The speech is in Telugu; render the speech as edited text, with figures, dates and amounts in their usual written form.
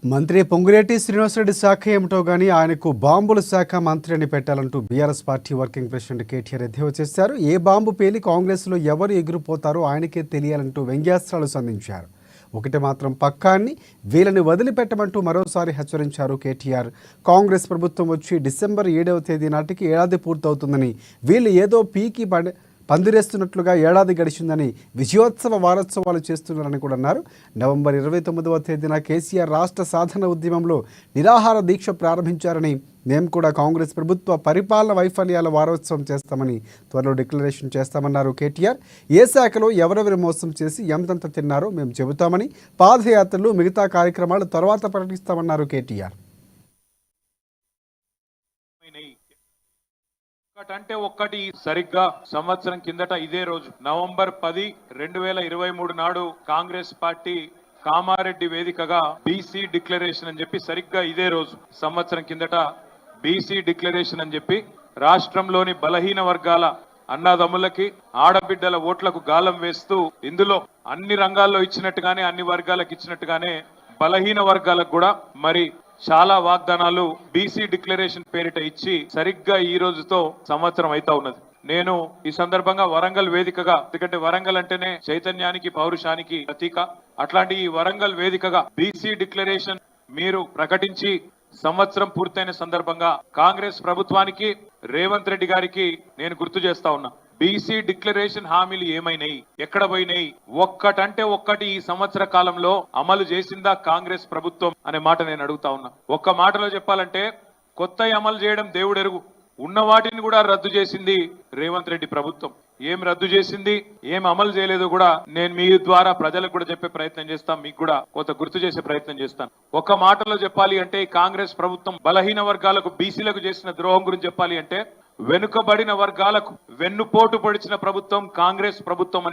మంత్రి పొంగులేటి శ్రీనివాసరెడ్డి శాఖ ఏమిటో గానీ ఆయనకు బాంబుల శాఖ మంత్రి అని పెట్టాలంటూ BRS party working president KTR ఎద్దేవా చేశారు. ఏ బాంబు పేలి కాంగ్రెస్లో ఎవరు ఎగిరిపోతారో ఆయనకే తెలియాలంటూ వ్యంగ్యాస్త్రాలు సంధించారు. ఒకటి మాత్రం పక్కాన్ని వీళ్ళని వదిలిపెట్టమంటూ మరోసారి హెచ్చరించారు కేటీఆర్. కాంగ్రెస్ ప్రభుత్వం వచ్చి డిసెంబర్ 7వ తేదీ నాటికి ఏడాది పూర్తవుతుందని, వీళ్ళు ఏదో పీకి పందిరేస్తున్నట్లుగా ఏడాది గడిచిందని విజయోత్సవ వారోత్సవాలు చేస్తున్నారని కూడా అన్నారు. నవంబర్ 29వ తేదీన కేసీఆర్ రాష్ట్ర సాధన ఉద్యమంలో నిరాహార దీక్ష ప్రారంభించారని, మేము కూడా కాంగ్రెస్ ప్రభుత్వ పరిపాలన వైఫల్యాల వారోత్సవం చేస్తామని త్వరలో డిక్లరేషన్ చేస్తామన్నారు కేటీఆర్. ఏ శాఖలో ఎవరెవరు మోసం చేసి ఎంతెంత తిన్నారో మేము చెబుతామని, పాదయాత్రలు మిగతా కార్యక్రమాలు తర్వాత ప్రకటిస్తామన్నారు కేటీఆర్. అంటే ఒక్కటి సరిగ్గా సంవత్సరం కిందట ఇదే రోజు నవంబర్ 10, 2023 నాడు కాంగ్రెస్ పార్టీ కామారెడ్డి వేదికగా బీసీ డిక్లరేషన్ అని చెప్పి సరిగ్గా ఇదే రోజు సంవత్సరం కిందట బీసీ డిక్లరేషన్ అని చెప్పి రాష్ట్రంలోని బలహీన వర్గాల అన్నదమ్ములకి ఆడబిడ్డల ఓట్లకు గాలం వేస్తూ ఇందులో అన్ని రంగాల్లో ఇచ్చినట్టుగానే అన్ని వర్గాలకు ఇచ్చినట్టుగానే బలహీన వర్గాలకు కూడా మరి చాలా వాగ్దానాలు బీసీ డిక్లరేషన్ పేరిట ఇచ్చి సరిగ్గా ఈ రోజుతో సంవత్సరం అయితా ఉన్నది. నేను ఈ సందర్భంగా వరంగల్ వేదికగా, ఎందుకంటే వరంగల్ అంటేనే చైతన్యానికి పౌరుషానికి ప్రతీక, అట్లాంటి ఈ వరంగల్ వేదికగా బీసీ డిక్లరేషన్ మీరు ప్రకటించి సంవత్సరం పూర్తయిన సందర్భంగా కాంగ్రెస్ ప్రభుత్వానికి, రేవంత్ రెడ్డి గారికి నేను గుర్తు చేస్తా ఉన్నా, బీసీ డిక్లరేషన్ హామీలు ఏమైనాయి, ఎక్కడ పోయినాయి, ఒక్కటంటే ఒక్కటి ఈ సంవత్సర కాలంలో అమలు చేసిందా కాంగ్రెస్ ప్రభుత్వం అనే మాట నేను అడుగుతా ఉన్నా. ఒక్క మాటలో చెప్పాలంటే కొత్త అమలు చేయడం దేవుడెరుగు, ఉన్న వాటిని కూడా రద్దు చేసింది రేవంత్ రెడ్డి ప్రభుత్వం. ఏం రద్దు చేసింది, ఏం అమలు చేయలేదో కూడా నేను మీ ద్వారా ప్రజలకు కూడా చెప్పే ప్రయత్నం చేస్తాను, మీకు కూడా కొంత గుర్తు చేసే ప్రయత్నం చేస్తాను. ఒక మాటలో చెప్పాలి అంటే కాంగ్రెస్ ప్రభుత్వం బలహీన వర్గాలకు, బీసీలకు చేసిన ద్రోహం గురించి చెప్పాలి అంటే వెనుకబడిన వర్గాలకు వెన్నుపోటు పొడిచిన ప్రభుత్వం కాంగ్రెస్ ప్రభుత్వం.